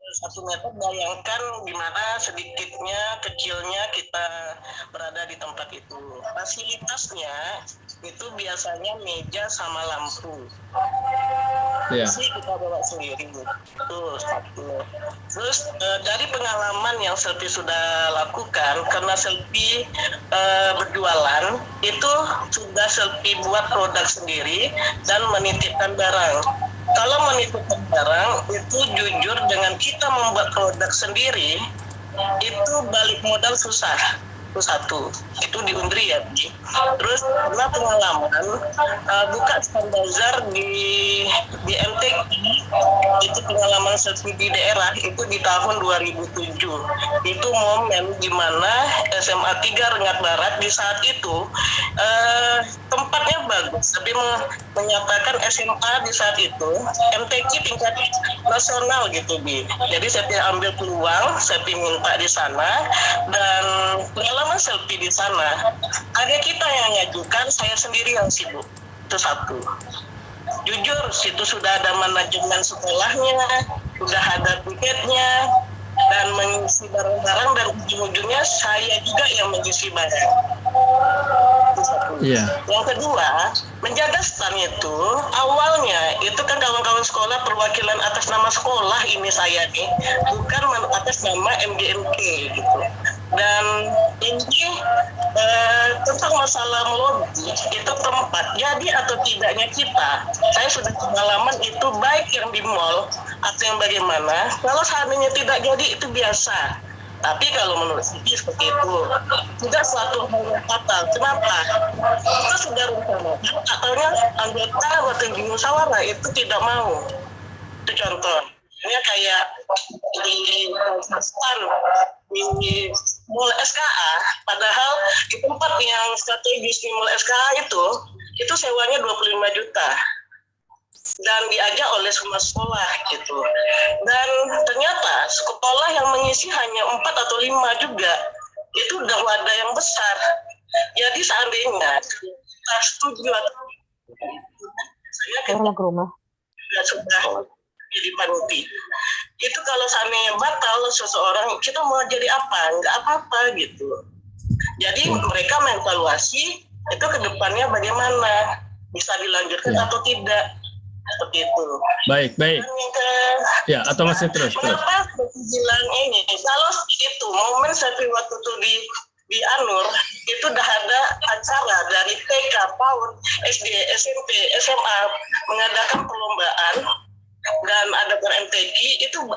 1 meter, bayangkan gimana sedikitnya, kecilnya kita berada di tempat itu. Fasilitasnya itu biasanya meja sama lampu. Sih kita bawa sendiri. Tuh satu. Terus dari pengalaman yang Selfie sudah lakukan, karena Selfie berjualan, itu sudah Selfie buat produk sendiri dan menitipkan barang. Kalau menitipkan barang itu jujur dengan kita membuat produk sendiri itu balik modal susah. Itu satu, itu di Undri ya. Terus pernah pengalaman buka stand bazar di MTQ, itu pengalaman Selfie di daerah itu di tahun 2007. Itu momen di mana SMA 3 Rengat Barat di saat itu tempatnya bagus, tapi menyatakan SMA di saat itu MTQ tingkat nasional gitu Bi. Jadi saya ambil peluang, saya minta di sana, dan pengalaman Selfie di sana ada kita yang ngajukan, saya sendiri yang sibuk. Itu satu. Jujur, situ sudah ada manajemen sekolahnya, sudah ada tiketnya, dan mengisi barang-barang, dan ujung-ujungnya saya juga yang mengisi barang. Yang kedua, menjaga stand itu awalnya itu kan kawan-kawan sekolah perwakilan atas nama sekolah ini saya nih, bukan atas nama MGMK gitu. Dan ini tentang masalah melobi itu tempat jadi atau tidaknya kita, saya sudah pengalaman itu baik yang di mall atau yang bagaimana. Kalau seandainya tidak jadi itu biasa. Tapi kalau menurut saya seperti itu tidak suatu hal yang fatal. Kenapa? Kita sudah rencanakan, katanya anggota tinggi musyawarah itu tidak mau. Itu contoh. Ini kayak di stand di Mall SKA, padahal di tempat yang strategis di Mall SKA itu sewanya 25 juta. Dan diajak oleh semua sekolah gitu. Dan ternyata sekolah yang mengisi hanya 4 atau 5 juga. Itu udah wadah yang besar. Jadi seandainya kita setuju atau saya ke rumah sudah jadi panitia. Itu kalau seandainya batal seseorang, kita mau jadi apa? Nggak apa-apa gitu. Jadi mereka mengevaluasi itu ke depannya bagaimana, bisa dilanjutkan atau tidak. Seperti itu. Baik. Ya, atau masih terus. Kenapa bilang ini? Kalau itu momen saya waktu itu di Anur itu udah ada acara dari TK, PAUD, SD, SMP, SMA mengadakan perlombaan dan ada ber-MTQ. Itu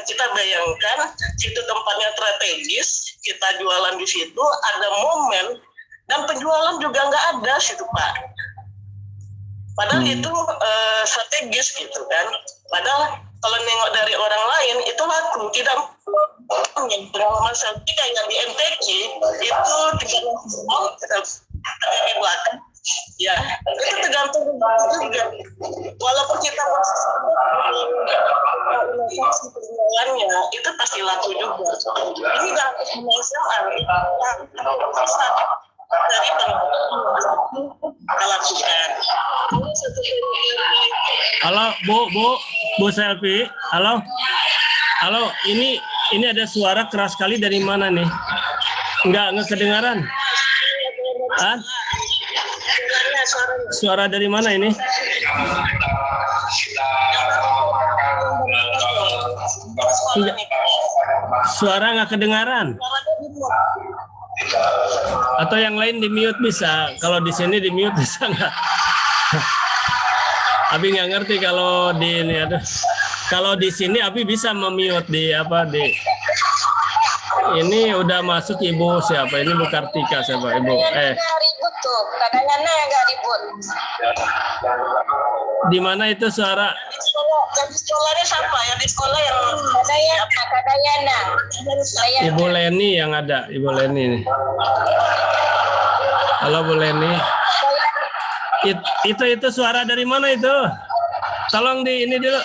kita bayangkan situ tempatnya strategis, kita jualan di situ, ada momen dan penjualan juga nggak ada situ Pak. Padahal itu strategis gitu kan. Padahal kalau nengok dari orang lain itu laku, tidak menjadi pengalaman Selfie kayak di MTQ itu di belakang. Ya, itu tergantung juga. Walaupun kita inovasi penjualannya itu pasti laku juga. Ini nggak masalah. Dari lakukan. Halo Bu Selfie. Halo, ini ada suara keras sekali dari mana nih? Nggak kedengaran? Ah? Suara dari mana ini? Suara nggak kedengaran? Atau yang lain di mute bisa? Kalau di sini di mute bisa nggak? Abi nggak ngerti kalau di ini ada. Kalau di sini Abi bisa memute di ini udah masuk Ibu siapa? Ini Bu Kartika siapa? Ibu ribut tuh, kadang-kadang nggak ribut. Di mana itu suara? Yang di sekolahnya siapa? Yang di sekolah yang Kadayana. Ibu Leni yang ada, Ibu Leni ini. Halo Bu Leni. Itu suara dari mana itu? Tolong di ini dulu.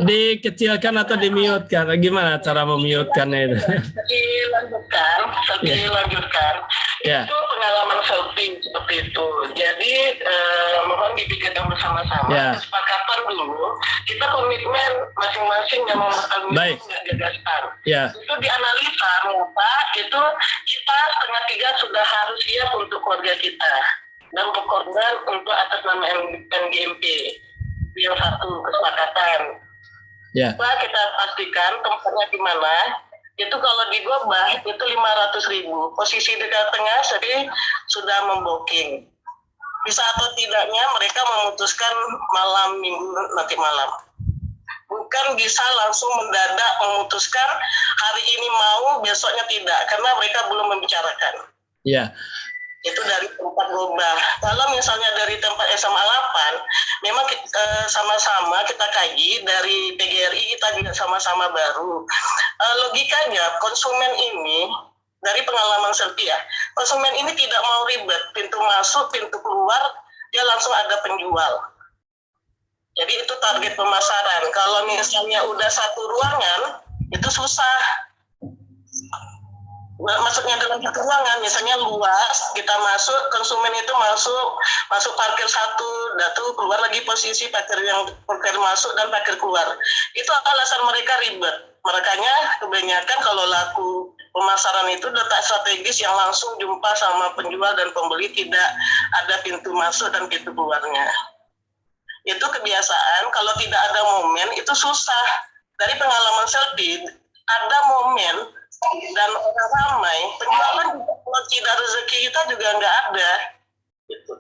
Dikecilkan atau di-mute-kan? Gimana cara mem-mute-kannya itu? Dilanjutkan. Ya. Itu pengalaman selfie seperti itu. Jadi mohon dipikirkan bersama-sama. Ya. Kesepakatan dulu. Kita komitmen masing-masing yang Baik. gagasan. Ya. Itu dianalisa, Pak. Itu kita 2:30 sudah harus siap untuk keluarga kita dan berkorban untuk atas nama MGMP. Yang satu kesepakatan. Ya. Pak, kita pastikan tempatnya di mana. Itu kalau di Gobah itu 500.000. Posisi dekat tengah jadi sudah membooking. Bisa atau tidaknya mereka memutuskan malam minggu nanti malam. Bukan bisa langsung mendadak memutuskan hari ini mau besoknya tidak karena mereka belum membicarakan. Ya. Itu dari tempat Gobah. Kalau misalnya dari tempat SMA 8, memang sama-sama kita kaji dari PGRI kita juga sama-sama baru. Logikanya konsumen ini dari pengalaman selfie ya, konsumen ini tidak mau ribet, pintu masuk, pintu keluar, dia langsung ada penjual. Jadi itu target pemasaran. Kalau misalnya udah satu ruangan, itu susah. Maksudnya dalam satu ruangan, misalnya luas, kita masuk, konsumen itu masuk parkir satu, datu keluar lagi posisi parkir masuk dan parkir keluar. Itu alasan mereka ribet. Makanya kebanyakan kalau laku pemasaran itu letak strategis yang langsung jumpa sama penjual dan pembeli, tidak ada pintu masuk dan pintu keluarnya. Itu kebiasaan, kalau tidak ada momen itu susah. Dari pengalaman selfie, ada momen dan orang ramai, penjualan juga kalau tidak rezeki kita juga nggak ada. Gitu.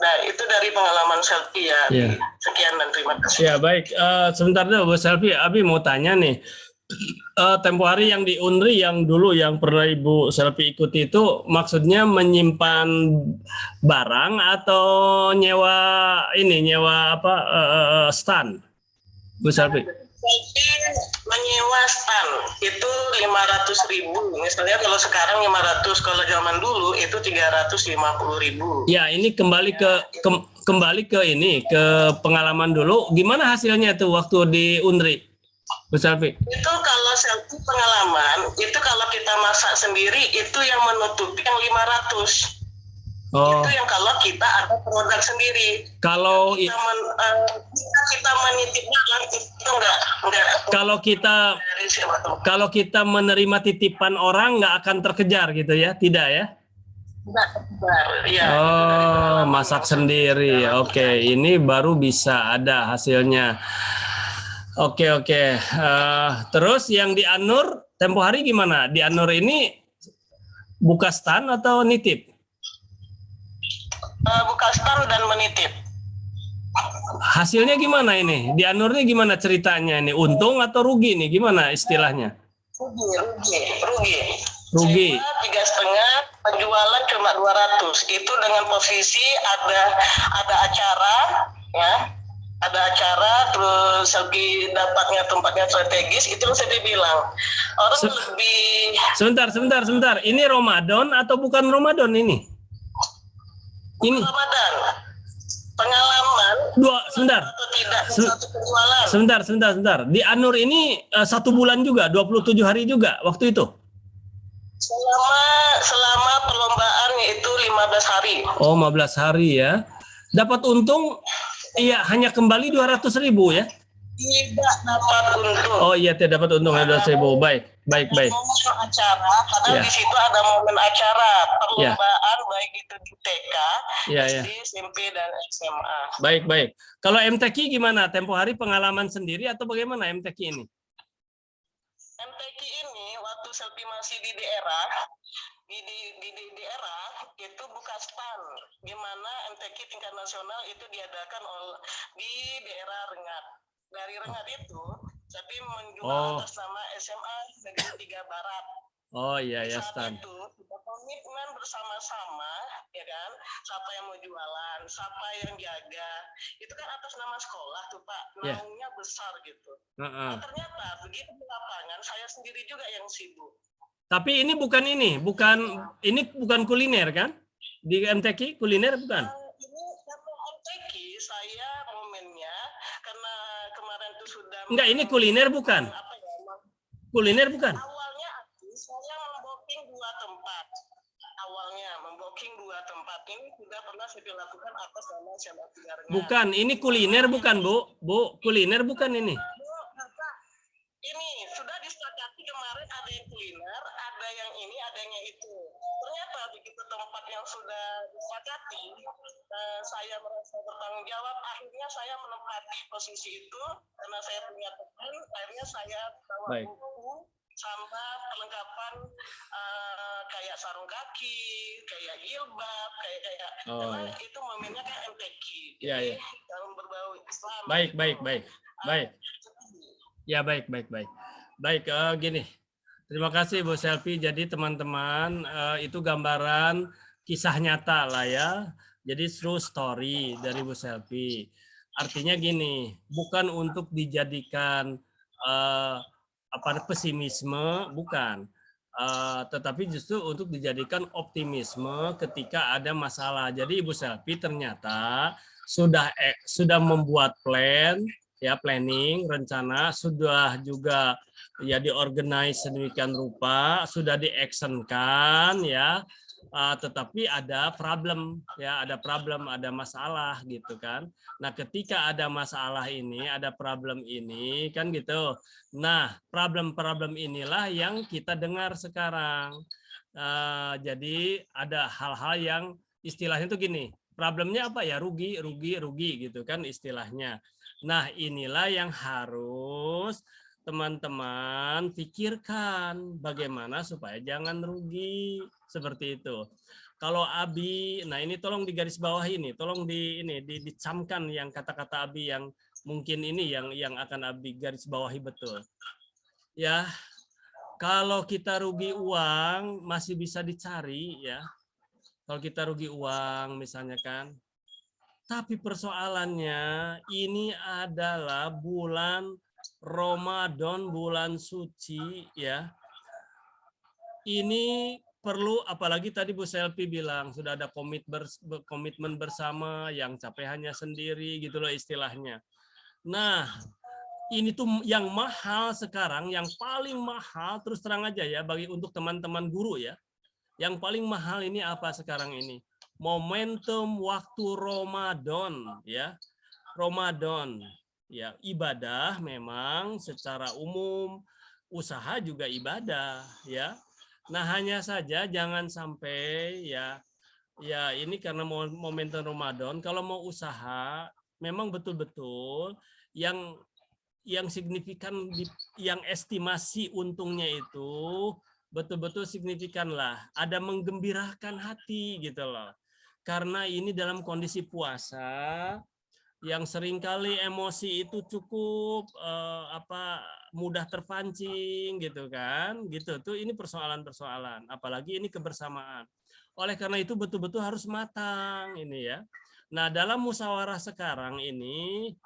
Nah, itu dari pengalaman selfie ya. Ya. Sekian dan terima kasih. Ya, baik. Sebentar dulu Bu Selfie, Abi mau tanya nih. Tempo hari yang di Unri yang dulu yang pernah Ibu Selfie ikuti itu maksudnya menyimpan barang atau nyewa stand Bu Selfie? Menyewa stand itu 500.000. Misalnya kalau sekarang 500, kalau zaman dulu itu 350.000. Ya, ini kembali ke ini ke pengalaman dulu. Gimana hasilnya tuh waktu di Unri, Bu Selfie? Itu kalau selfie pengalaman, itu kalau kita masak sendiri itu yang menutupi yang 500. Oh. Itu yang kalau kita ada produk sendiri. Kalau kita menitip barang itu enggak. Kalau kita menerima titipan orang nggak akan terkejar gitu ya, tidak ya? Enggak benar. Ya. Oh, masak sendiri. Oke, ini baru bisa ada hasilnya. Oke. Terus yang di Anur tempo hari gimana? Di Anur ini buka stand atau nitip? Buka stand dan menitip. Hasilnya gimana ini? Di Anurnya gimana ceritanya ini? Untung atau rugi nih? Gimana istilahnya? Rugi. 3,5, penjualan cuma 200. Itu dengan posisi ada acara, ya. Ada acara, terus selfie dapatnya tempatnya strategis. Itu yang saya bilang. Orang lebih. Sebentar. Ini Ramadan atau bukan Ramadan ini? Ini Ramadan. Pengalaman. Sebentar. Atau tidak satu penjualan. Sebentar. Di Anur ini 1 bulan juga, 27 hari juga waktu itu. Selama perlombaan itu 15 hari. Oh, 15 hari ya. Dapat untung hanya kembali 200.000 ya. Tidak dapat untung. Oh iya, tidak dapat untung 200.000. Baik. Momen acara, padahal Ya. di situ ada momen acara Ya. perlombaan baik itu di TK, Ya. SD, SMP dan SMA. Baik. Kalau MTQ gimana? Tempo hari pengalaman sendiri atau bagaimana MTQ ini? MTQ ini waktu selfie masih di daerah, di daerah itu buka stand. Gimana MTQ tingkat nasional itu diadakan di daerah Rengat. Dari Rengat itu tapi menjual atas nama SMA Negeri 3 Barat. Oh iya ya, Saat stand. itu kita komitmen bersama-sama, ya kan? Siapa yang mau jualan, siapa yang jaga. Itu kan atas nama sekolah tuh Pak, Ya. naungnya besar gitu. Nah, ternyata begitu di lapangan, saya sendiri juga yang sibuk. Tapi ini bukan kuliner kan? Di MTQ kuliner bukan? Ini karena MTQ saya momennya karena kemarin itu sudah. Enggak, ini kuliner bukan? Kuliner bukan? Awalnya saya membooking 2 tempat. booking 2 tempat ini sudah pernah saya dilakukan atas nama Syama Tigarnya. Bukan, ini kuliner bukan, Bu? Bu, kuliner bukan ini? Ini sudah disepakati kemarin, ada yang kuliner, ada yang ini, ada yang itu. Ternyata begitu tempat yang sudah disepakati, saya merasa bertanggung jawab. Akhirnya saya menempati posisi itu karena saya punya teman. Akhirnya saya bawa buku sama perlengkapan kayak sarung kaki, kayak jilbab, kayak karena itu momennya kan MTQ. Iya. Yang berbau Islam. Baik. Ya, baik. Baik, gini. Terima kasih Bu Selvi. Jadi teman-teman, itu gambaran kisah nyata lah ya. Jadi true story dari Bu Selvi. Artinya gini, bukan untuk dijadikan pesimisme, bukan. Tetapi justru untuk dijadikan optimisme ketika ada masalah. Jadi Ibu Selvi ternyata sudah membuat planning, rencana, sudah juga ya diorganize sedemikian rupa, sudah di-actionkan ya, tetapi ada problem, ada masalah gitu kan. Nah, ketika ada masalah ini, ada problem ini kan gitu. Nah, problem-problem inilah yang kita dengar sekarang. Jadi ada hal-hal yang istilahnya itu gini, problemnya apa ya, rugi gitu kan istilahnya. Nah, inilah yang harus teman-teman pikirkan bagaimana supaya jangan rugi seperti itu. Kalau Abi, nah ini tolong digarisbawahi ini, tolong dicamkan yang kata-kata Abi yang mungkin ini yang akan Abi garisbawahi betul. Ya, kalau kita rugi uang masih bisa dicari ya. Kalau kita rugi uang misalnya kan. Tapi persoalannya ini adalah bulan Ramadan, bulan suci ya. Ini perlu, apalagi tadi Bu Selvi bilang sudah ada komitmen bersama, yang capek hanya sendiri gitu loh istilahnya. Nah, ini tuh yang mahal sekarang, yang paling mahal terus terang aja ya bagi untuk teman-teman guru ya. Yang paling mahal ini apa sekarang ini? Momentum waktu Ramadan ya. Ramadan ya, ibadah memang secara umum, usaha juga ibadah ya. Nah, hanya saja jangan sampai ya ini karena momentum Ramadan, kalau mau usaha memang betul-betul yang signifikan, yang estimasi untungnya itu betul-betul signifikan lah, ada menggembirakan hati gitu loh. Karena ini dalam kondisi puasa yang seringkali emosi itu cukup mudah terpancing gitu kan, gitu tuh, ini persoalan-persoalan, apalagi ini kebersamaan. Oleh karena itu betul-betul harus matang ini ya. Nah, dalam musyawarah sekarang ini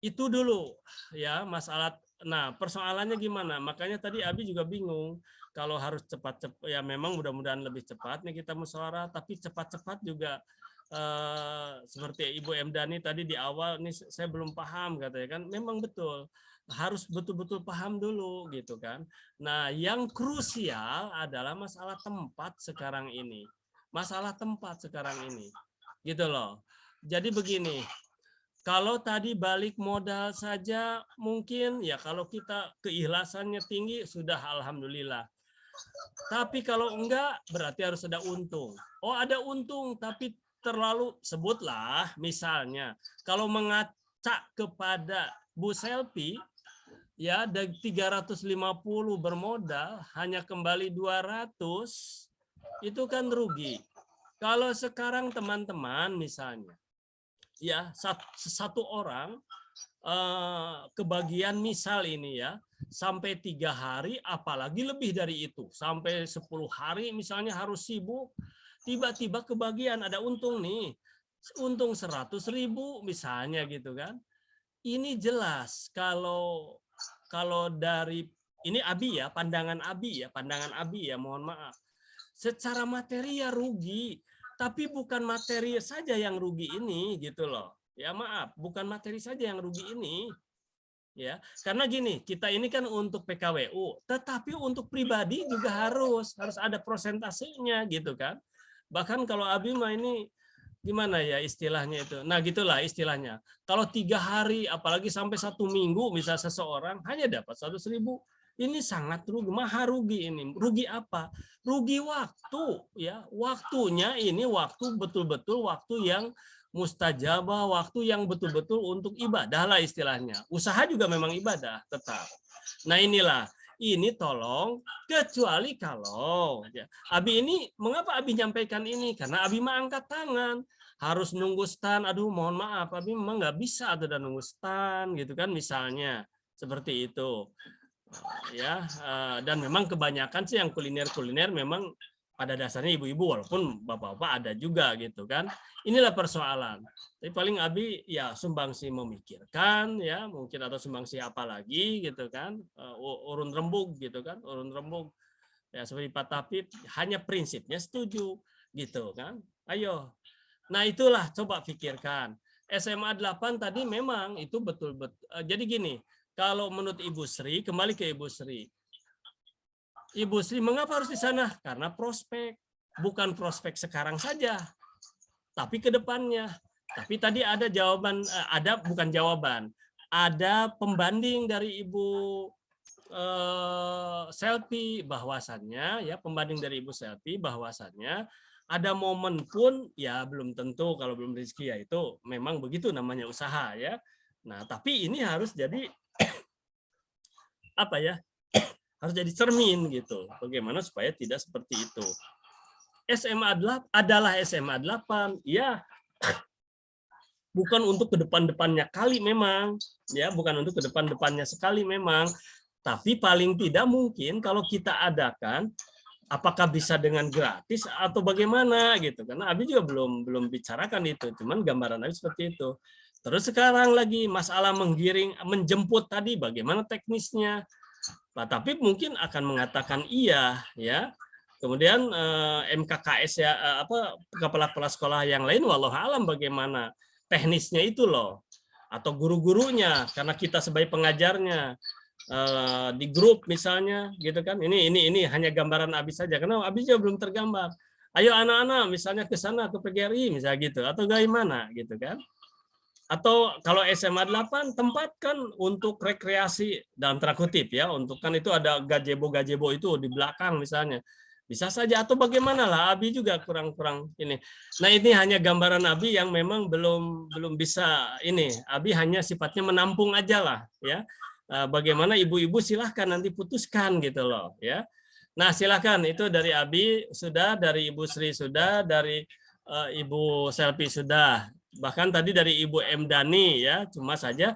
itu dulu ya masalah. Nah, persoalannya gimana? Makanya tadi Abi juga bingung kalau harus cepat-cepat ya, memang mudah-mudahan lebih cepat nih kita musyawarah, tapi cepat-cepat juga seperti Ibu M. Dhani tadi di awal nih saya belum paham katanya kan, memang betul harus betul-betul paham dulu gitu kan. Nah, yang krusial adalah masalah tempat sekarang ini. Masalah tempat sekarang ini. Gitu loh. Jadi begini, kalau tadi balik modal saja mungkin ya, kalau kita keikhlasannya tinggi sudah alhamdulillah. Tapi kalau enggak berarti harus ada untung. Oh, ada untung tapi terlalu, sebutlah misalnya kalau mengacak kepada Bu Selvi ya, dari 350 bermodal hanya kembali 200, itu kan rugi. Kalau sekarang teman-teman misalnya ya satu orang kebagian misal ini ya sampai 3 hari, apalagi lebih dari itu sampai 10 hari misalnya harus sibuk, tiba-tiba kebagian ada untung nih, untung 100.000 misalnya gitu kan. Ini jelas kalau dari ini Abi ya, pandangan Abi ya, mohon maaf. Secara materi ya rugi, tapi bukan materi saja yang rugi ini gitu loh. Ya maaf, bukan materi saja yang rugi ini. Ya, karena gini, kita ini kan untuk PKWU, tetapi untuk pribadi juga harus ada prosentasenya gitu kan. Bahkan kalau Abi mah ini gimana ya istilahnya itu. Nah gitulah istilahnya. Kalau 3 hari, apalagi sampai 1 minggu, misal seseorang hanya dapat 100.000, ini sangat rugi, maha rugi ini. Rugi apa? Rugi waktu, ya. Waktunya ini waktu betul-betul waktu yang mustajabah, waktu yang betul-betul untuk ibadah lah istilahnya. Usaha juga memang ibadah tetap. Nah inilah. Ini tolong, kecuali kalau ya, Abi ini, mengapa Abi nyampaikan ini? Karena Abi mah angkat tangan, harus nunggu stan. Aduh, mohon maaf, Abi memang nggak bisa ada nunggu stan, gitu kan, misalnya seperti itu, ya. Dan memang kebanyakan sih yang kuliner memang pada dasarnya ibu-ibu, walaupun bapak-bapak ada juga gitu kan. Inilah persoalan. Tapi paling Abi ya sumbangsi memikirkan ya, mungkin, atau sumbangsi apa lagi gitu kan, urun rembug gitu kan, urun rembug ya seperti Pak Tapip, hanya prinsipnya setuju gitu kan. Ayo. Nah, itulah coba pikirkan. SMA 8 tadi memang itu betul-betul. Jadi gini, kalau menurut Ibu Sri, kembali ke Ibu Sri. Ibu Sri, mengapa harus di sana? Karena prospek. Bukan prospek sekarang saja, tapi ke depannya. Tapi tadi ada jawaban, bukan jawaban, ada pembanding dari Ibu Selfie bahwasannya, ya, pembanding dari Ibu Selfie bahwasannya ada momen pun ya belum tentu, kalau belum rezeki ya itu memang begitu namanya usaha ya. Nah, tapi ini harus jadi apa ya? Harus jadi cermin gitu. Bagaimana supaya tidak seperti itu. SMA 8 adalah SMA 8, ya. Bukan untuk ke depan-depannya kali memang, ya, bukan untuk ke depan-depannya sekali memang. Tapi paling tidak mungkin kalau kita adakan, apakah bisa dengan gratis atau bagaimana gitu. Karena Abi juga belum bicarakan itu, cuman gambaran Abi seperti itu. Terus sekarang lagi masalah menggiring, menjemput tadi bagaimana teknisnya. Pak Tapip mungkin akan mengatakan iya, ya. Kemudian MKKS ya, kepala sekolah yang lain, wallahu alam bagaimana teknisnya itu loh, atau guru-gurunya, karena kita sebagai pengajarnya di grup misalnya, gitu kan. Ini hanya gambaran Abi saja, karena Abi juga belum tergambar. Ayo anak-anak misalnya ke sana ke PGRI misalnya gitu, atau bagaimana gitu kan. Atau kalau SMA 8 tempatkan untuk rekreasi dalam tanda kutip ya, untuk kan itu ada gazebo itu di belakang misalnya. Bisa saja, atau bagaimana lah, Abi juga kurang ini. Nah, ini hanya gambaran Abi yang memang belum bisa ini. Abi hanya sifatnya menampung aja lah ya. Bagaimana ibu-ibu silahkan nanti putuskan gitu loh ya. Nah, silahkan, itu dari Abi sudah, dari Ibu Sri sudah, dari Ibu Selfie sudah. Bahkan tadi dari Ibu M. Dani ya, cuma saja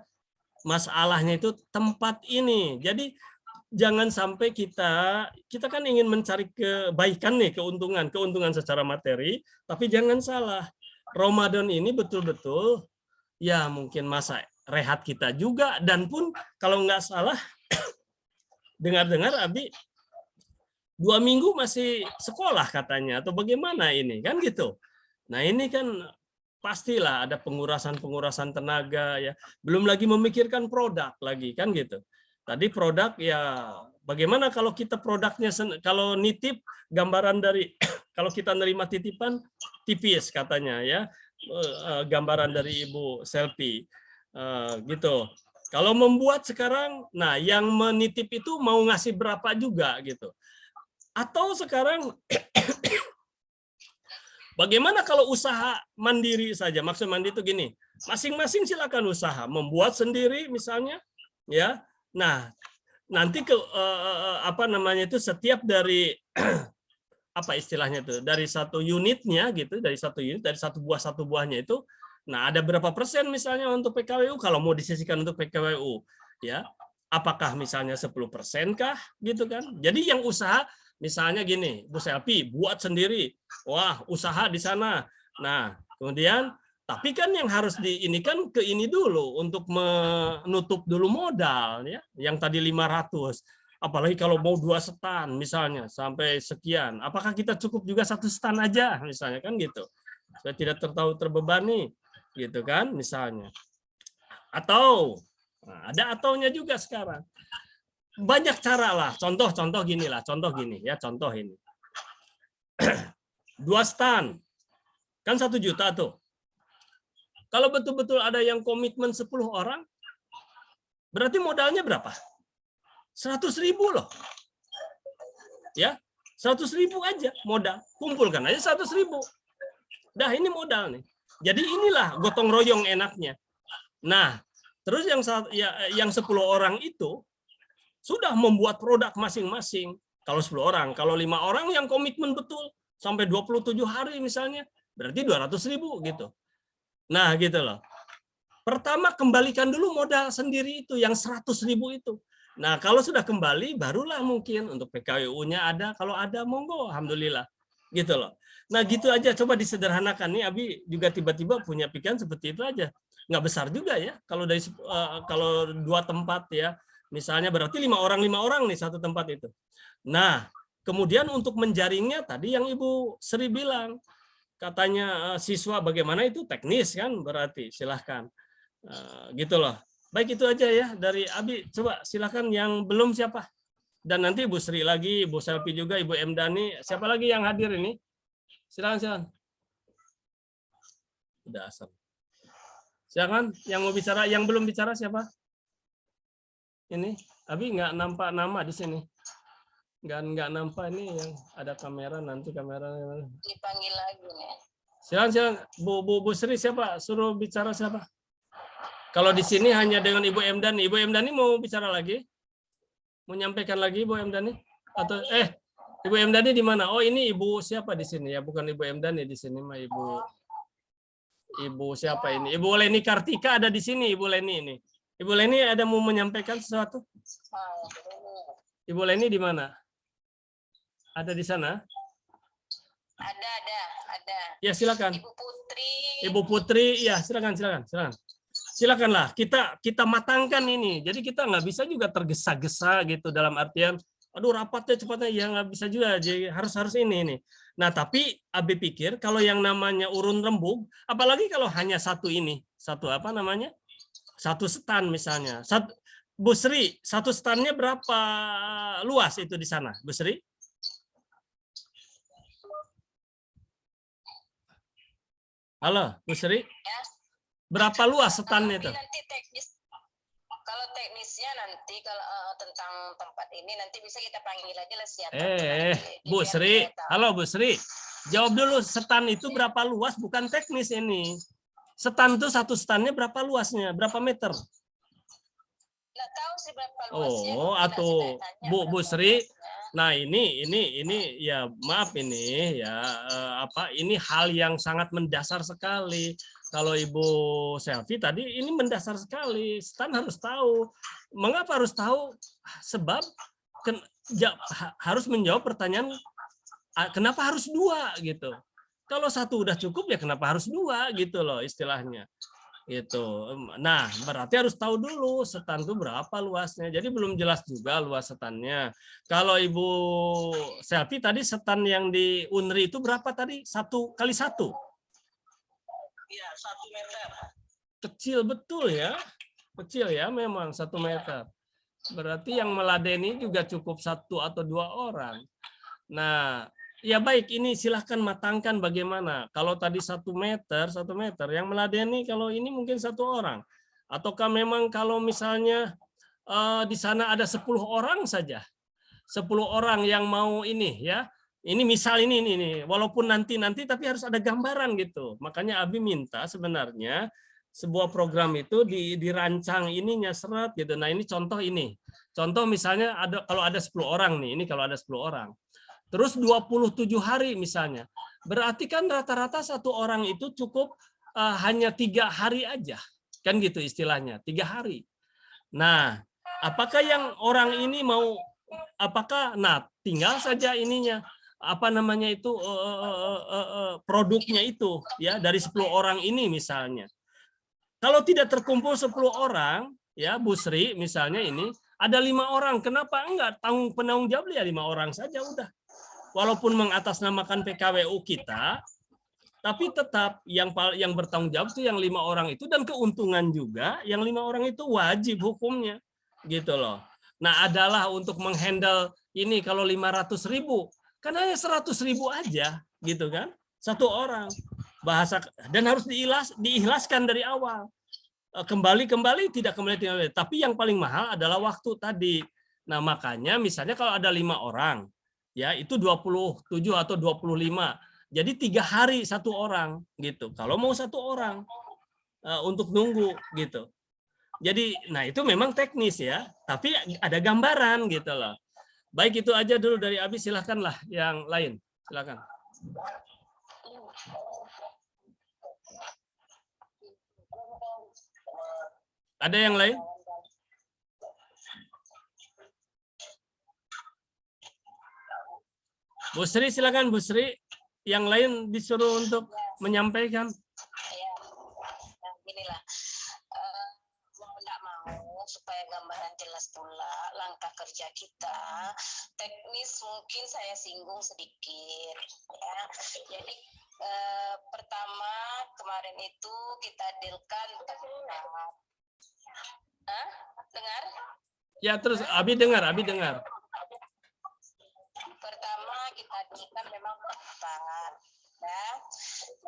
masalahnya itu tempat ini. Jadi jangan sampai kita kan ingin mencari kebaikan nih, keuntungan secara materi, tapi jangan salah. Ramadan ini betul-betul ya mungkin masa rehat kita juga, dan pun kalau nggak salah dengar-dengar Abi 2 minggu masih sekolah katanya, atau bagaimana ini kan gitu. Nah, ini kan pastilah ada pengurasan tenaga ya. Belum lagi memikirkan produk lagi kan gitu. Tadi produk ya bagaimana kalau kita produknya, kalau nitip gambaran dari kalau kita nerima titipan tipis katanya ya, gambaran dari Ibu Selfie gitu. Kalau membuat sekarang, nah yang menitip itu mau ngasih berapa juga gitu. Atau sekarang bagaimana kalau usaha mandiri saja? Maksud mandiri itu gini, masing-masing silakan usaha, membuat sendiri misalnya, ya. Nah, nanti apa namanya itu, setiap dari apa istilahnya itu, dari satu unitnya gitu, dari satu buahnya itu, nah ada berapa persen misalnya untuk PKWU kalau mau disisihkan untuk PKWU, ya. Apakah misalnya 10% kah gitu kan? Jadi yang usaha misalnya gini, Bu Selfie buat sendiri, wah usaha di sana. Nah, kemudian tapi kan yang harus ini kan ke ini dulu untuk menutup dulu modal ya, yang tadi 500. Apalagi kalau mau 2 stan misalnya sampai sekian, apakah kita cukup juga 1 stan aja misalnya kan gitu. Supaya tidak terbebani gitu kan misalnya. Atau nah, ada ataunya juga sekarang. Banyak cara lah, contoh gini ya, contoh ini. 2 stand. Kan 1 juta tuh. Kalau betul-betul ada yang komitmen 10 orang, berarti modalnya berapa? 100.000 loh. Ya, 100.000 aja modal. Kumpulkan aja 100.000. Dah ini modal nih. Jadi inilah gotong royong enaknya. Nah, terus yang 10 orang itu sudah membuat produk masing-masing. Kalau 10 orang, kalau 5 orang yang komitmen betul sampai 27 hari misalnya, berarti 200.000 gitu. Nah, gitu loh. Pertama kembalikan dulu modal sendiri itu yang 100.000 itu. Nah, kalau sudah kembali barulah mungkin untuk PKWU-nya ada, kalau ada monggo, alhamdulillah. Gitu loh. Nah, gitu aja, coba disederhanakan nih. Abi juga tiba-tiba punya pikiran seperti itu aja. Nggak besar juga ya. Kalau 2 tempat ya, misalnya berarti 5 orang nih satu tempat itu. Nah, kemudian untuk menjaringnya tadi yang Ibu Sri bilang, katanya siswa bagaimana itu teknis kan, berarti silahkan. Gitu loh. Baik, itu aja ya dari Abi. Coba silahkan yang belum siapa. Dan nanti Ibu Sri lagi, Ibu Selvi juga, Ibu M. Dani. Siapa lagi yang hadir ini? Silakan. Udah asal. Silakan yang mau bicara, yang belum bicara siapa? Ini Abi nggak nampak nama di sini. Nggak nampak ini yang ada kamera, nanti kamera. Dipanggil lagi nih. Silakan Bu Sri, siapa? Suruh bicara siapa? Kalau di sini hanya dengan Ibu M. Dani. Ibu M. Dani mau bicara lagi? Mau nyampaikan lagi Ibu M. Dani? Atau Ibu M. Dani di mana? Oh, ini Ibu siapa di sini ya? Bukan Ibu M. Dani di sini mah Ibu siapa ini? Ibu Leni Kartika ada di sini, Ibu Leni ini. Ibu Leni ada mau menyampaikan sesuatu? Ibu Leni di mana? Ada di sana? Ada. Ya, silakan. Ibu Putri, ya silakan. Silakanlah, kita matangkan ini. Jadi kita nggak bisa juga tergesa-gesa gitu dalam artian, aduh rapatnya cepatnya, ya nggak bisa juga. Jadi harus ini. Nah, tapi Abi pikir kalau yang namanya urun rembug, apalagi kalau hanya satu stand misalnya. Bu Sri, satu standnya berapa luas itu di sana, Bu Sri? Halo, Bu Sri. Berapa luas standnya itu? Nanti teknis. Kalau teknisnya nanti kalau tentang tempat ini nanti bisa kita panggil aja lah siapa. Bu Sri. Halo Bu Sri. Jawab dulu, stand itu berapa luas, bukan teknis ini. Stand itu satu standnya berapa luasnya? Berapa meter? Nggak tahu sih berapa luasnya. Oh, atau Bu Sri. Nah, ini ya maaf ini ya ini hal yang sangat mendasar sekali. Kalau Ibu Selvi tadi ini mendasar sekali. Stan harus tahu. Mengapa harus tahu? Sebab harus menjawab pertanyaan kenapa harus 2 gitu. Kalau 1 udah cukup ya kenapa harus 2 gitu loh istilahnya. Gitu. Nah, berarti harus tahu dulu stan itu berapa luasnya. Jadi belum jelas juga luas stannya. Kalau Ibu Selvi tadi stan yang di UNRI itu berapa tadi? 1 kali 1? Iya, 1 meter. Kecil betul ya. Kecil ya memang 1 meter. Berarti yang meladeni juga cukup 1 atau 2 orang. Nah, ya baik, ini silahkan matangkan bagaimana. Kalau tadi 1 meter, yang meladeni kalau ini mungkin 1 orang. Ataukah memang kalau misalnya di sana ada 10 orang saja. 10 orang yang mau ini ya. Ini misal ini, walaupun nanti tapi harus ada gambaran gitu. Makanya Abi minta sebenarnya sebuah program itu dirancang ininya seret gitu. Nah, ini contoh ini. Contoh misalnya kalau ada 10 orang nih, ini kalau ada 10 orang. Terus 27 hari misalnya. Berarti kan rata-rata 1 orang itu cukup hanya 3 hari aja. Kan gitu istilahnya, 3 hari. Nah, apakah yang orang ini mau, tinggal saja ininya. Produknya itu ya dari 10 orang ini misalnya. Kalau tidak terkumpul 10 orang, ya Bu Sri misalnya ini ada 5 orang, kenapa enggak penanggung jawab ya 5 orang saja udah. Walaupun mengatasnamakan PKWU kita, tapi tetap yang bertanggung jawab itu yang 5 orang itu, dan keuntungan juga yang 5 orang itu wajib hukumnya gitu loh. Nah, adalah untuk menghandle ini kalau 500.000 Kan hanya 100.000 aja, gitu kan? Satu orang bahasa, dan harus diikhlaskan dari awal. Kembali tidak kembali, tapi yang paling mahal adalah waktu tadi. Nah, makanya misalnya kalau ada 5 orang, ya itu 27 atau 25. Jadi 3 hari satu orang gitu. Kalau mau satu orang untuk nunggu gitu. Jadi, nah itu memang teknis ya, tapi ada gambaran gitu loh. Baik, itu aja dulu dari Abi, silahkanlah yang lain, silakan. Ada yang lain? Bu Sri, silakan Bu Sri. Yang lain disuruh untuk menyampaikan. Ya, nah, inilah mau tidak mau supaya gambaran jelas pula langkah kerja kita. Teknis mungkin saya singgung sedikit, ya. Jadi pertama kemarin itu kita dealkan dengar? Ya, terus Abi dengar. Pertama kita dealkan memang tepat, ya.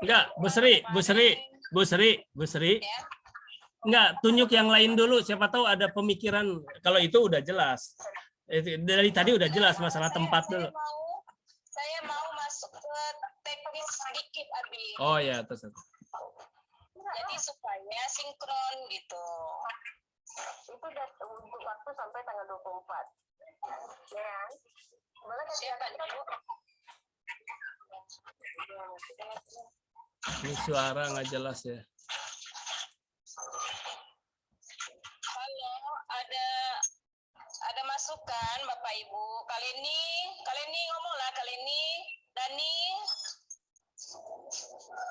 Enggak, Bu Sri. Ya. Enggak, tunjuk yang lain dulu. Siapa tahu ada pemikiran. Kalau itu udah jelas. Dari tadi udah jelas masalah tempat dulu. Saya mau masuk ke teknis sedikit, Abi. Oh ya, terus. Jadi supaya sinkron gitu. Itu udah untuk waktu sampai tanggal 24. Ya. Boleh siapa dulu? Ini suara nggak jelas ya. Halo, ada masukan Bapak Ibu. Kali ini ngomonglah, kali ini Dani,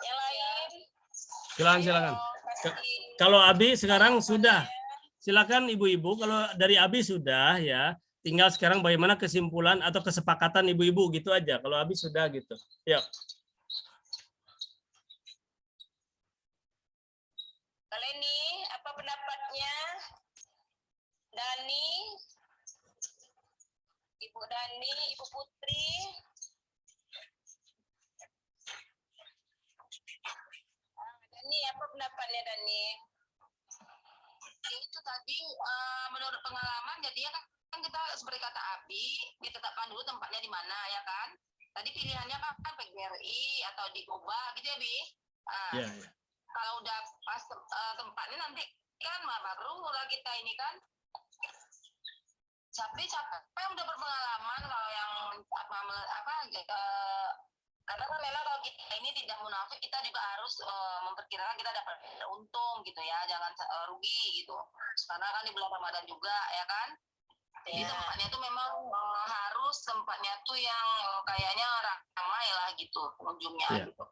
yang lain. Silakan. Kalau Abi sekarang sudah, silakan ibu-ibu. Kalau dari Abi sudah ya, tinggal sekarang bagaimana kesimpulan atau kesepakatan ibu-ibu gitu aja. Kalau Abi sudah gitu. Yuk. Kaleni, apa pendapatnya? Dani, Ibu Dani, Ibu Putri. Dani, apa pendapatnya Dani? Itu tadi menurut pengalaman jadinya kan kita seperti kata Abi, ditetapkan dulu tempatnya di mana ya kan? Tadi pilihannya kan PGRI atau diubah gitu ya Bi? Ya. Kalau udah pas tempatnya nanti kan baru mulai kita ini kan. Tapi siapa yang udah berpengalaman kalau yang karena kan memang kalau kita ini tidak munafik, kita juga harus memperkirakan kita dapat untung gitu ya, jangan rugi gitu. Karena kan di bulan Ramadan juga ya kan. Jadi tempatnya tuh memang harus tempatnya tuh yang kayaknya ramai lah gitu pengunjungnya gitu.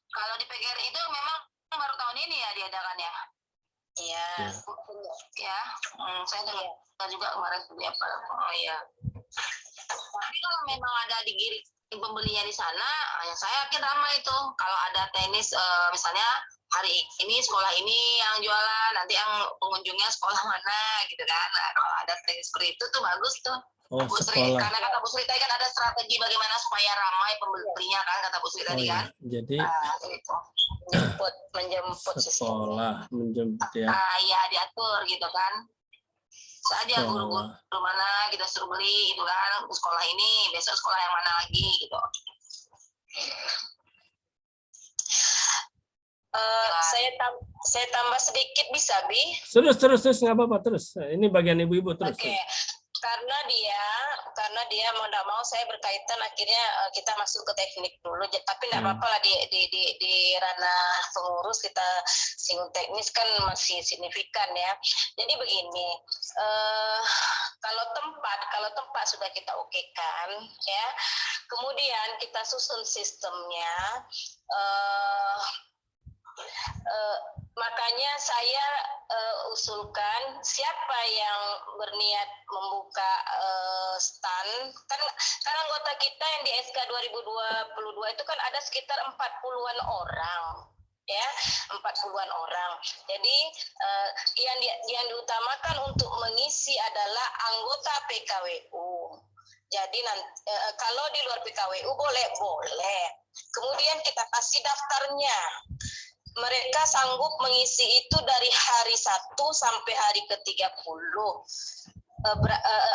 Kalau di PGRI itu memang baru tahun ini ya diadakan ya. Iya. Ya. Saya dengar juga kemarin apa. Oh iya. Tapi kalau memang ada digiring pembelinya di sana, ya saya yakin ramai itu. Kalau ada tenis misalnya hari ini sekolah ini yang jualan, nanti yang pengunjungnya sekolah mana gitu kan. Nah, kalau ada tenis seperti itu tuh bagus tuh. Oh, Bu Sri, karena kata Bu Sri tadi kan ada strategi bagaimana supaya ramai pembelinya kan, kata Bu Sri tadi kan. Jadi itu. Menjemput sekolah, menjemput ya. Iya diatur gitu kan. Saja guru-guru mana kita suruh beli gitu kan, sekolah ini, besok sekolah yang mana lagi gitu. Saya tambah sedikit bisa Bi? Terus nggak apa-apa terus. Ini bagian ibu-ibu terus. Oke. Karena dia mau tidak mau saya berkaitan akhirnya kita masuk ke teknik dulu, tapi tidak apa-apa lah di ranah pengurus kita singgung teknis kan masih signifikan ya. Jadi begini, kalau tempat sudah kita okekan ya, kemudian kita susun sistemnya. Makanya saya usulkan siapa yang berniat membuka stand, kan anggota kita yang di SK 2022 itu kan ada sekitar 40-an orang ya, 40-an orang. Jadi yang diutamakan untuk mengisi adalah anggota PKWU. Jadi nanti, kalau di luar PKWU boleh. Kemudian kita kasih daftarnya. Mereka sanggup mengisi itu dari hari 1 sampai hari ke-30.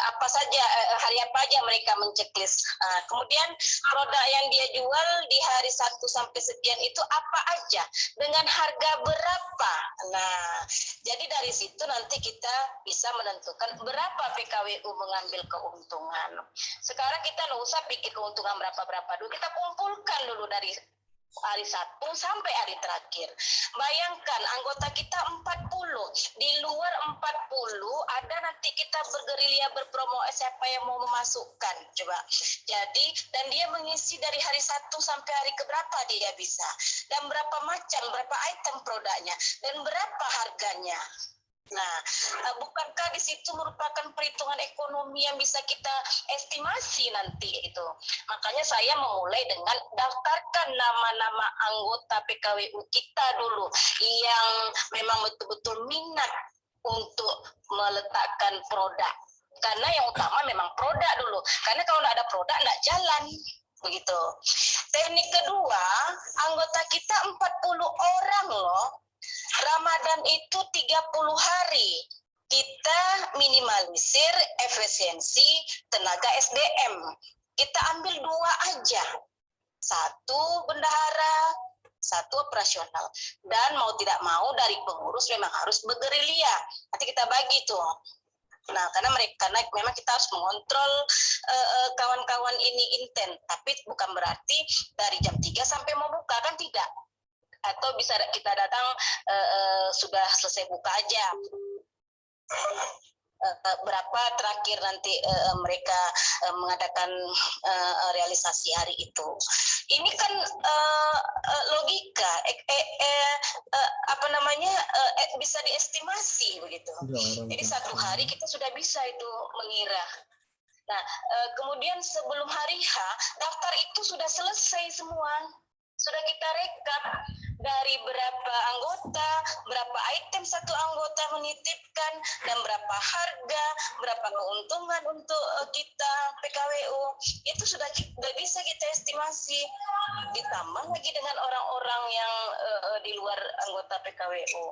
Apa saja, hari apa aja mereka menceklis. Kemudian produk yang dia jual di hari 1 sampai sekian itu apa aja, dengan harga berapa. Nah, jadi dari situ nanti kita bisa menentukan berapa PKWU mengambil keuntungan. Sekarang kita nggak usah pikir keuntungan berapa dulu, kita kumpulkan dulu dari hari 1 sampai hari terakhir. Bayangkan anggota kita 40. Di luar 40 ada nanti kita bergerilya berpromo siapa yang mau memasukkan. Coba. Jadi dan dia mengisi dari hari 1 sampai hari keberapa dia bisa. Dan berapa macam, berapa item produknya dan berapa harganya. Nah, bukankah di situ merupakan perhitungan ekonomi yang bisa kita estimasi nanti itu. Makanya saya memulai dengan daftarkan nama-nama anggota PKWU kita dulu yang memang betul-betul minat untuk meletakkan produk. Karena yang utama memang produk dulu. Karena kalau nggak ada produk nggak jalan. Begitu. Teknik kedua, anggota kita 40 orang loh. Ramadan itu 30 hari. Kita minimalisir efisiensi tenaga SDM. Kita ambil 2 aja. 1 bendahara, 1 operasional. Dan mau tidak mau dari pengurus memang harus bergerilya. Nanti kita bagi tuh. Nah, karena memang kita harus mengontrol kawan-kawan ini intent. Tapi bukan berarti dari jam 3 sampai mau buka, kan tidak. Atau bisa kita datang sudah selesai buka aja. Berapa terakhir nanti mereka mengadakan realisasi hari itu. Ini kan logika, bisa diestimasi begitu. Jadi 1 hari kita sudah bisa itu mengira. Nah, kemudian sebelum hari H, daftar itu sudah selesai semua. Sudah kita rekap dari berapa anggota, berapa item satu anggota menitipkan, dan berapa harga, berapa keuntungan untuk kita PKWU. Itu sudah bisa kita estimasi. Ditambah lagi dengan orang-orang yang di luar anggota PKWU.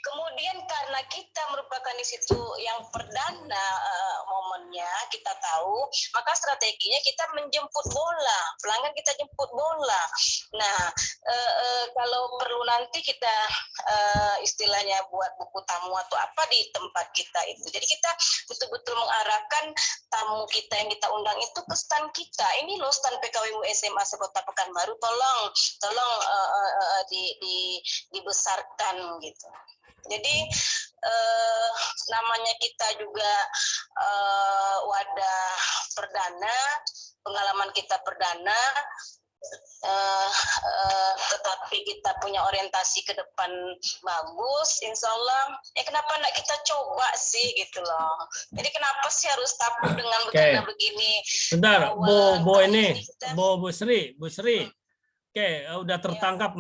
Kemudian karena kita merupakan di situ yang perdana momennya, kita tahu, maka strateginya kita menjemput bola. Pelanggan kita jemput bola. Nah, kalau perlu nanti kita istilahnya buat buku tamu atau apa di tempat kita itu. Jadi kita betul-betul mengarahkan tamu kita yang kita undang itu ke stand kita. Ini loh stand PKWU SMA Sekota Pekanbaru, tolong dibesarkan gitu. Jadi namanya kita juga wadah perdana, pengalaman kita perdana. Tetapi kita punya orientasi ke depan bagus, insya Allah. Kenapa enggak kita coba sih gitu loh. Jadi kenapa sih harus takut dengan bercanda begini? Sebentar, Bu Sri. Oke, udah tertangkap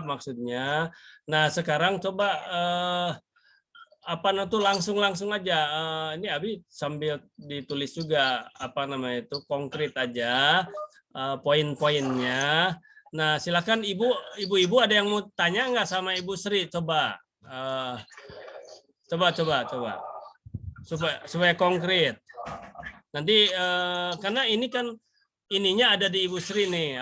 maksudnya. Nah, sekarang coba langsung aja. Ini Abi sambil ditulis juga konkret aja. Poin-poinnya. Nah, silakan ibu-ibu ada yang mau tanya nggak sama Ibu Sri? Coba supaya konkret. Nanti karena ini kan ininya ada di Ibu Sri nih,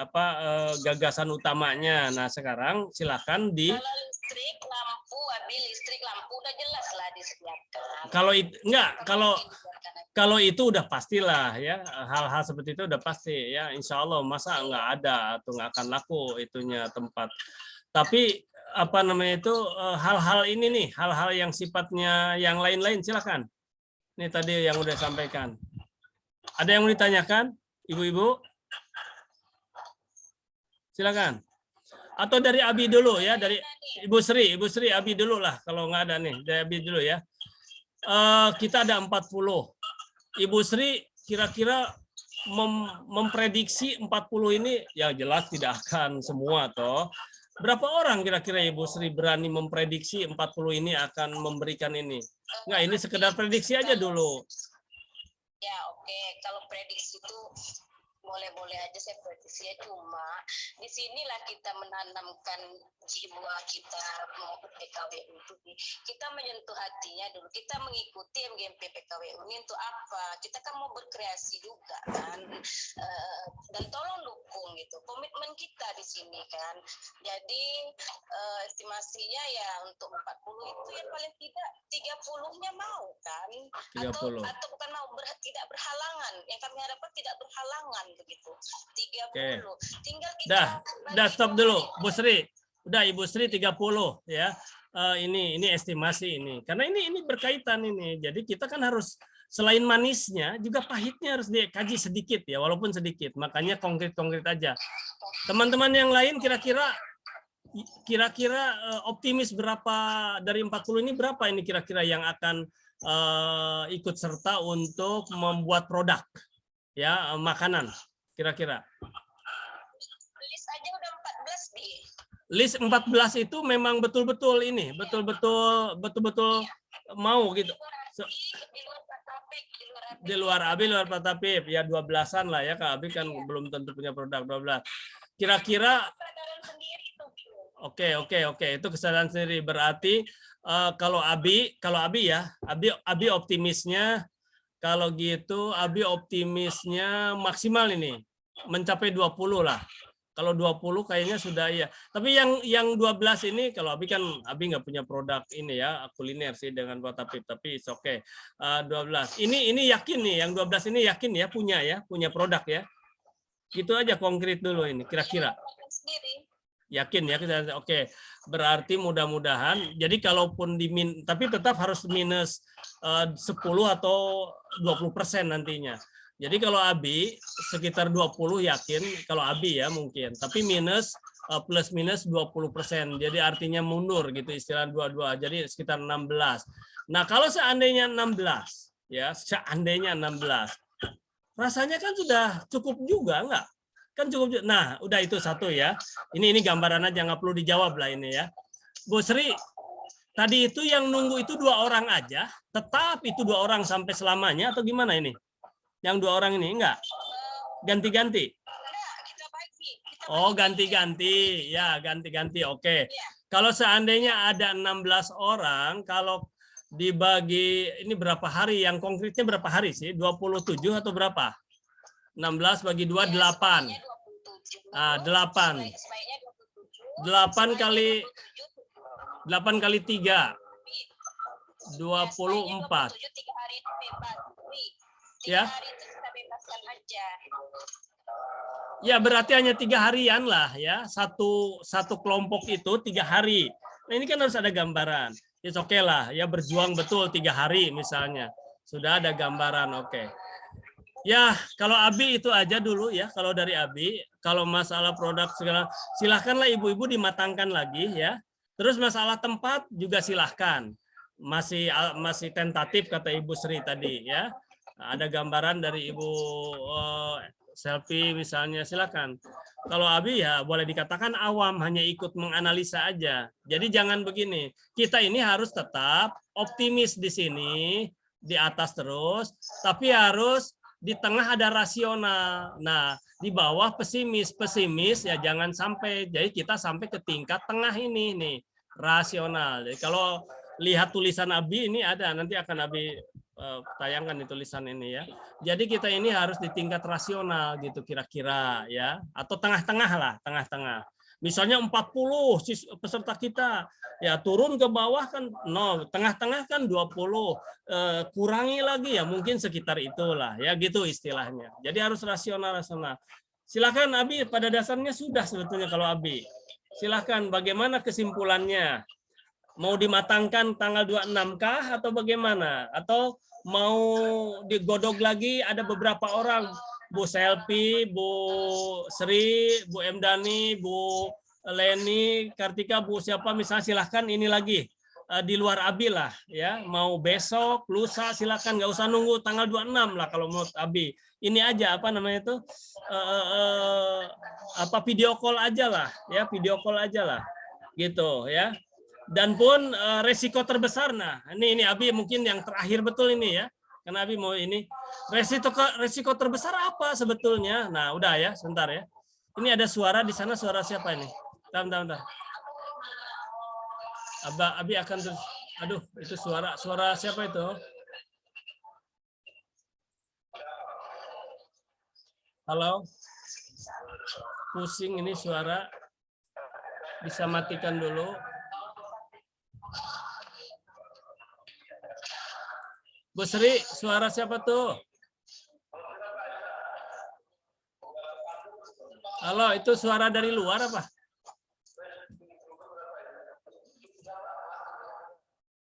gagasan utamanya. Nah, sekarang silakan di listrik lampu udah jelas lah disediakan. Kalau itu udah pastilah ya, hal-hal seperti itu udah pasti ya, insya Allah, masa nggak ada atau nggak akan laku itunya tempat. Tapi hal-hal ini nih, hal-hal yang sifatnya yang lain-lain, silakan. Ini tadi yang udah sampaikan. Ada yang mau ditanyakan, ibu-ibu? Silakan. Atau dari Abi dulu ya, dari Ibu Sri, Abi dulu lah, kalau nggak ada nih, dari Abi dulu ya. Kita ada 40. Ibu Sri kira-kira memprediksi 40 ini ya jelas tidak akan semua toh. Berapa orang kira-kira Ibu Sri berani memprediksi 40 ini akan memberikan ini? Enggak, ini sekedar prediksi aja dulu. Ya, oke. Kalau prediksi itu boleh-boleh aja saya prediksi ya, cuma di sinilah kita menanamkan jiwa kita mau PKWU itu, kita menyentuh hatinya dulu, kita mengikuti MGMP PKWU ini untuk apa, kita kan mau berkreasi juga kan. Dan tolong dukung gitu komitmen kita di sini kan. Jadi estimasinya ya untuk 40 itu ya paling tidak 30-nya mau kan, 30. atau bukan mau, tidak berhalangan, yang kami harapkan tidak berhalangan begitu. 30. Oke. Tinggal kita Dah stop dulu, Bu Sri. Udah Ibu Sri 30 ya. Ini estimasi ini. Karena ini berkaitan ini. Jadi kita kan harus selain manisnya juga pahitnya harus dikaji sedikit ya, walaupun sedikit. Makanya konkret-konkret aja. Teman-teman yang lain kira-kira optimis berapa dari 40 ini, berapa ini kira-kira yang akan ikut serta untuk membuat produk ya, makanan kira-kira? list aja udah 14 di. List 14 itu memang betul-betul ini, betul-betul mau gitu. Di luar ABI, luar Patapip ya 12-an lah ya, Kak Abi kan belum tentu punya produk 12. Kira-kira Oke, itu kesadaran sendiri. Berarti kalau Abi ya, Abi optimisnya kalau gitu, Abi optimisnya maksimal ini mencapai 20 lah. Kalau 20 kayaknya sudah ya. Tapi yang 12 ini, kalau Abi kan Abi nggak punya produk ini ya, kuliner sih dengan Patapip, tapi it's okay. 12. Ini yakin nih, yang 12 ini yakin ya punya produk ya. Gitu aja konkret dulu ini kira-kira. Yakin ya, oke. Berarti mudah-mudahan. Jadi kalaupun tapi tetap harus minus 10 atau 20% nantinya. Jadi kalau Abi sekitar 20 yakin, kalau Abi ya mungkin. Tapi plus minus 20%. Jadi artinya mundur gitu istilah 22. Jadi sekitar 16. Nah kalau seandainya 16 ya, rasanya kan sudah cukup juga enggak? Kan cukup. Nah, udah itu satu ya. Ini gambaran aja, nggak perlu dijawab lah ini ya. Bu Sri, tadi itu yang nunggu itu 2 orang aja, tetap itu 2 orang sampai selamanya atau gimana ini? Yang 2 orang ini enggak? Ganti-ganti? Oh, ganti-ganti. Ya, ganti-ganti. Oke. Kalau seandainya ada 16 orang, kalau dibagi ini berapa hari? Yang konkretnya berapa hari sih? 27 atau berapa? 16 bagi 2, 8. 8 kali 3. 24. Ya. Ya berarti hanya 3 harian lah ya. Satu kelompok itu 3 hari. Nah ini kan harus ada gambaran. It's okay lah ya, berjuang betul 3 hari misalnya. Sudah ada gambaran, oke. Ya, kalau Abi itu aja dulu ya. Kalau dari Abi, kalau masalah produk segala, silahkanlah ibu-ibu dimatangkan lagi ya. Terus masalah tempat juga silahkan. Masih tentatif kata Ibu Sri tadi ya. Ada gambaran dari Ibu Selfie misalnya, silakan. Kalau Abi ya boleh dikatakan awam, hanya ikut menganalisa aja. Jadi jangan begini. Kita ini harus tetap optimis di sini, di atas terus, tapi harus di tengah ada rasional. Nah, di bawah pesimis ya jangan sampai. Jadi kita sampai ke tingkat tengah ini nih, rasional. Jadi kalau lihat tulisan Abi ini ada, nanti akan Abi tayangkan di tulisan ini ya. Jadi kita ini harus di tingkat rasional gitu kira-kira ya, atau tengah-tengah lah, tengah-tengah. Misalnya 40 peserta kita, ya turun ke bawah kan tengah-tengah kan 20, kurangi lagi ya mungkin sekitar itulah ya gitu istilahnya. Jadi harus rasional. Silakan Abi, pada dasarnya sudah sebetulnya kalau Abi. Silakan bagaimana kesimpulannya? Mau dimatangkan tanggal 26 kah atau bagaimana? Atau mau digodok lagi, ada beberapa orang, Bu Selfie, Bu Sri, Bu Emdani, Bu Leni, Kartika, Bu siapa misalnya, silahkan ini lagi di luar Abi lah ya. Mau besok, lusa silahkan, nggak usah nunggu tanggal 26 lah kalau menurut Abi. Ini aja apa namanya itu video call aja lah ya, video call aja lah gitu ya. Dan pun resiko terbesar, nah ini Abi mungkin yang terakhir betul ini ya. Karena Abi mau ini resiko terbesar apa sebetulnya? Nah, udah ya, sebentar ya. Ini ada suara di sana, suara siapa ini? Bentar. Abi akan terus. Aduh, itu suara siapa itu? Halo? Pusing ini suara. Bisa matikan dulu. Bu Sri, suara siapa tuh? Halo, itu suara dari luar apa?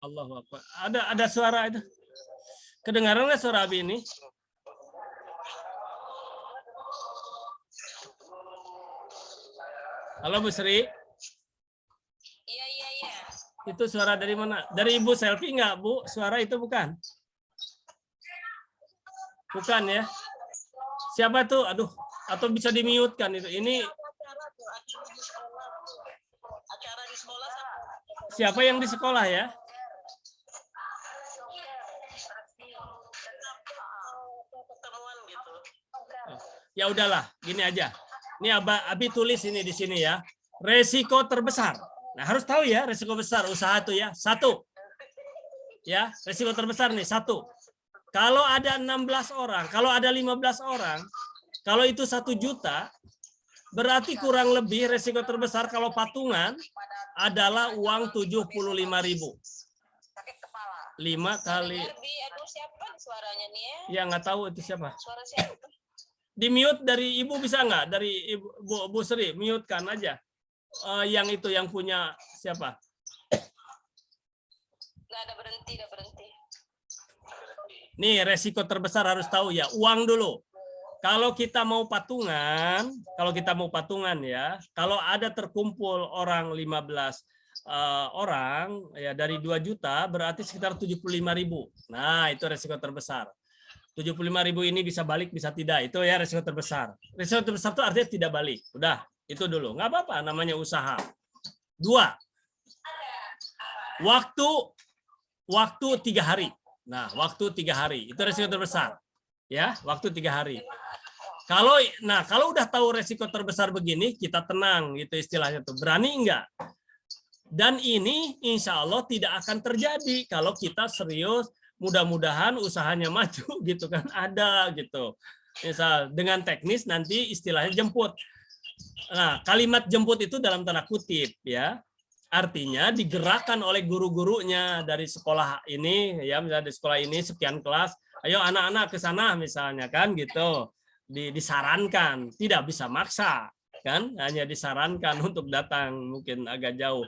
Allahu Akbar. Ada suara itu. Kedengaran nggak suara Abi ini? Halo Bu Sri. Iya. Itu suara dari mana? Dari Ibu Selfie nggak, Bu? Suara itu bukan? Bukan ya? Siapa tuh? Aduh, atau bisa di-mute kan itu. Ini Acara di sekolah siapa yang di sekolah ya? pertemuan gitu. Ya udahlah, gini aja. Ini Abi tulis ini di sini ya. Resiko terbesar. Nah, harus tahu ya resiko besar usaha tuh ya. 1. Ya, resiko terbesar nih 1. Kalau ada 16 orang, kalau ada 15 orang, kalau itu 1 juta, berarti kurang lebih resiko terbesar kalau patungan adalah uang 75.000. 5 kali. Aduh, siapa suaranya nih ya? Ya nggak tahu itu siapa. Suara siapa? Di mute dari Ibu bisa nggak? Dari Ibu Bu Sri, mute kan aja. Yang itu yang punya siapa? Nggak ada berhenti. Nih resiko terbesar harus tahu ya, uang dulu. Kalau kita mau patungan ya, kalau ada terkumpul orang 15 orang ya dari 2 juta berarti sekitar 75.000. Nah, itu resiko terbesar. 75.000 ini bisa balik bisa tidak, itu ya resiko terbesar. Resiko terbesar itu artinya tidak balik. Udah, itu dulu. Nggak apa-apa, namanya usaha. 2. Waktu 3 hari. Nah, waktu 3 hari itu resiko terbesar. Ya, waktu 3 hari. Kalau udah tahu resiko terbesar begini, kita tenang gitu istilahnya tuh. Berani enggak? Dan ini insya Allah tidak akan terjadi kalau kita serius. Mudah-mudahan usahanya maju gitu kan, ada gitu. Misal dengan teknis nanti istilahnya jemput. Nah, kalimat jemput itu dalam tanda kutip ya. Artinya digerakkan oleh guru-gurunya dari sekolah ini ya, misalnya di sekolah ini sekian kelas, ayo anak-anak ke sana misalnya kan gitu. Disarankan, tidak bisa maksa kan, hanya disarankan untuk datang mungkin agak jauh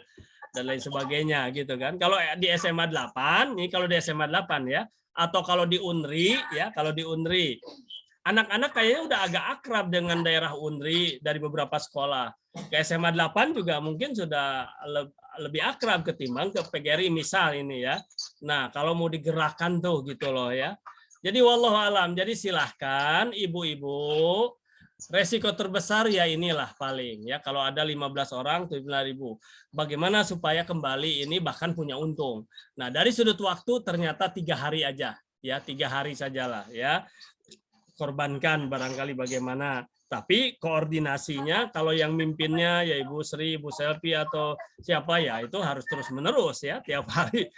dan lain sebagainya gitu kan. Kalau di SMA 8, ini kalau di SMA 8 ya, atau kalau di UNRI ya, kalau di UNRI anak-anak kayaknya udah agak akrab dengan daerah UNRI dari beberapa sekolah. Ke SMA 8 juga mungkin sudah lebih akrab ketimbang ke PGRI misal ini ya. Nah, kalau mau digerakkan tuh gitu loh ya. Jadi wallahu alam. Jadi silahkan ibu-ibu, resiko terbesar ya inilah paling ya, kalau ada 15 orang 75.000. Bagaimana supaya kembali ini bahkan punya untung. Nah, dari sudut waktu ternyata 3 hari aja ya, 3 hari sajalah ya. Korbankan barangkali bagaimana. Tapi koordinasinya kalau yang mimpinnya ya Ibu Sri, Ibu Selfie atau siapa ya itu harus terus menerus ya tiap hari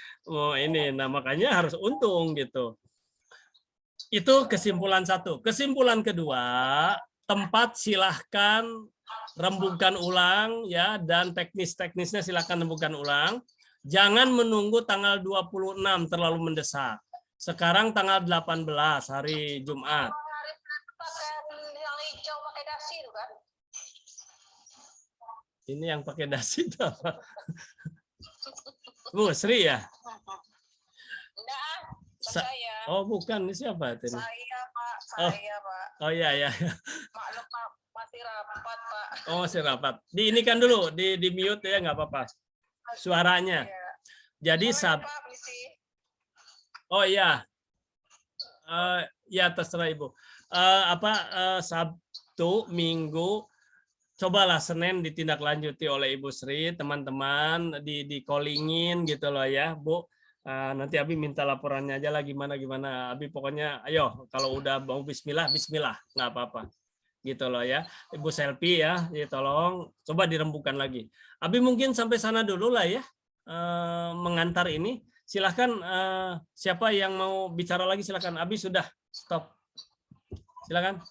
ini. Nah, makanya harus untung gitu. Itu kesimpulan 1. Kesimpulan kedua, tempat silahkan rembugkan ulang ya, dan teknisnya silahkan rembugkan ulang. Jangan menunggu tanggal 26 terlalu mendesak. Sekarang tanggal 18 hari Jumat. Ini yang pakai dasi itu apa? Bu Sri ya? Oh bukan, ini siapa itu? Saya Pak, Pak. Oh iya. Maklum Pak, masih rapat Pak. Oh masih rapat. Di ini kan dulu, di mute ya nggak apa-apa. Suaranya. Jadi Oh iya. Ya terserah Ibu. Sabtu, Minggu, cobalah Senin ditindaklanjuti oleh Ibu Sri, teman-teman di callingin gitu loh ya, Bu. Nanti Abi minta laporannya aja lah gimana. Abi pokoknya ayo kalau udah mau bismillah nggak apa-apa. Gitu loh ya. Ibu Selfie ya, tolong coba dirembukan lagi. Abi mungkin sampai sana dulu lah ya. Mengantar ini. Silahkan siapa yang mau bicara lagi silahkan. Abi sudah stop. Silakan.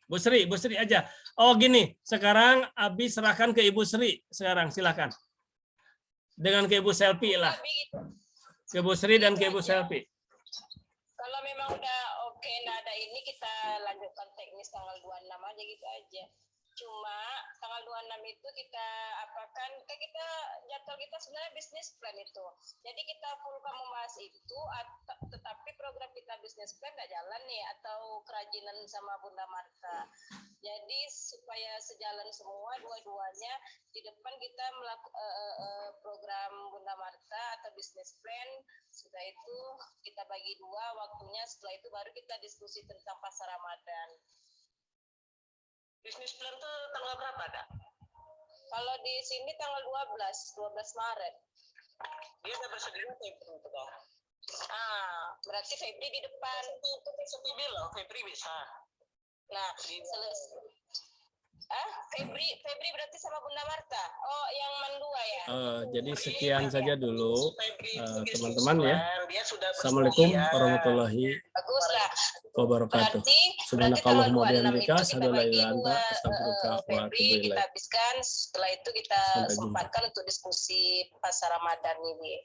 Bu Sri aja. Oh gini, sekarang Abi serahkan ke Ibu Sri sekarang silahkan. Dengan ke Ibu Selfie lah. Ke Bu Sri dan ke Ibu Selfie. Kalau memang udah oke, nada ini kita lanjutkan teknis tanggal 26 aja gitu aja. Cuma tanggal 26 itu kita apakan, kan kita jadwal kita sebenarnya bisnis plan itu. Jadi kita full membahas itu, tetapi program kita bisnis plan nggak jalan nih, atau kerajinan sama Bunda Marta. Jadi supaya sejalan semua dua-duanya, di depan kita melakukan program Bunda Marta atau bisnis plan. Sudah itu kita bagi dua waktunya, setelah itu baru kita diskusi tentang pasar Ramadan. Bisnis plan tuh tanggal berapa, Kak? Kalau di sini tanggal 12 Maret. Dia udah bersedia Febri itu, Kak. Berarti Febri di depan. Sepi loh, Febri bisa. Nah, selesai. Febri berarti sama Bunda Marta. Oh, yang mandua ya. Jadi sekian saja dulu teman-teman ya. Dia sudah Assalamualaikum warahmatullahi Bagus lah. wabarakatuh. Berarti Subhanakallahumma wa tanggal 26 bihamdika, itu asyhadu kita an la bagi ilaha illa anta, dua astaghfiruka wa Febri atubu kita ilaik. habiskan. Setelah itu kita Sampai jumpa. sempatkan untuk diskusi pasar Ramadan ini.